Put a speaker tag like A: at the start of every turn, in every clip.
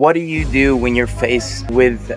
A: What do you do when you're faced with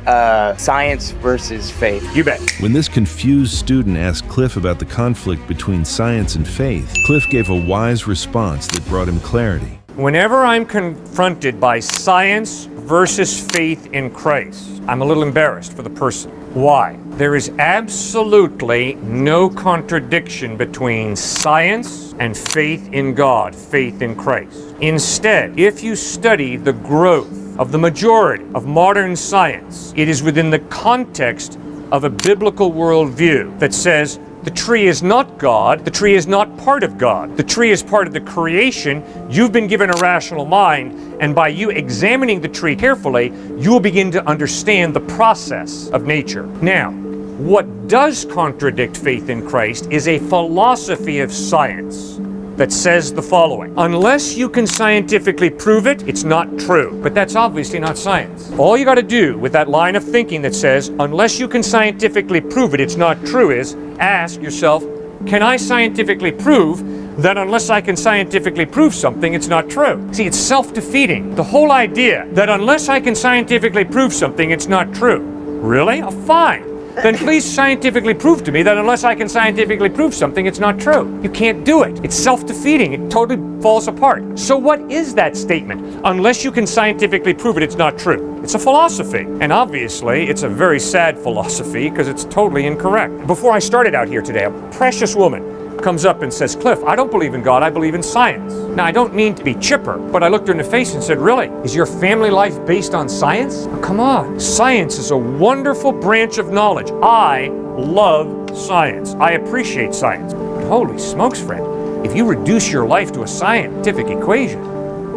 A: science versus faith?
B: You bet.
C: When this confused student asked Cliffe about the conflict between science and faith, Cliffe gave a wise response that brought him clarity.
B: Whenever I'm confronted by science versus faith in Christ, I'm a little embarrassed for the person. Why? There is absolutely no contradiction between science and faith in God, faith in Christ. Instead, if you study the growth of the majority of modern science, it is within the context of a biblical worldview that says the tree is not God, the tree is not part of God, the tree is part of the creation. You've been given a rational mind, and by you examining the tree carefully, you will begin to understand the process of nature. Now, what does contradict faith in Christ is a philosophy of science that says the following: unless you can scientifically prove it, it's not true. But that's obviously not science. All you got to do with that line of thinking that says, unless you can scientifically prove it, it's not true, is ask yourself, can I scientifically prove that unless I can scientifically prove something, it's not true? See, it's self-defeating. The whole idea that unless I can scientifically prove something, it's not true. Really? Oh, fine. Then please scientifically prove to me that unless I can scientifically prove something, it's not true. You can't do it. It's self-defeating. It totally falls apart. So what is that statement? Unless you can scientifically prove it, it's not true. It's a philosophy. And obviously, it's a very sad philosophy because it's totally incorrect. Before I started out here today, a precious woman comes up and says, Cliffe, I don't believe in God, I believe in science. Now, I don't mean to be chipper, but I looked her in the face and said, really? Is your family life based on science? Oh, come on. Science is a wonderful branch of knowledge. I love science. I appreciate science. But holy smokes, friend, if you reduce your life to a scientific equation,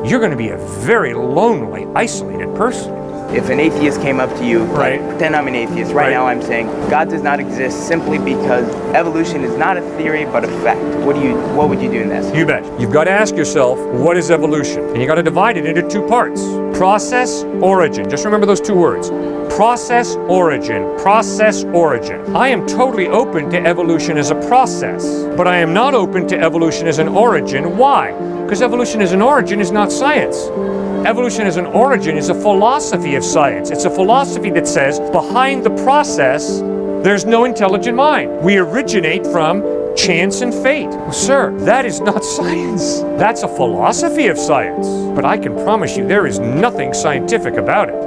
B: you're going to be a very lonely, isolated person.
A: If an atheist came up to you,
B: Right.
A: pretend I'm an atheist. Right now I'm saying God does not exist simply because evolution is not a theory but a fact. What would you do in this?
B: You bet. You've got to ask yourself, what is evolution? And you got to divide it into two parts. Process, origin. Just remember those two words. Process, origin. Process, origin. I am totally open to evolution as a process, but I am not open to evolution as an origin. Why? Because evolution as an origin is not science. Evolution as an origin is a philosophy of science. It's a philosophy that says behind the process, there's no intelligent mind. We originate from chance and fate. Well, sir, that is not science. That's a philosophy of science. But I can promise you there is nothing scientific about it.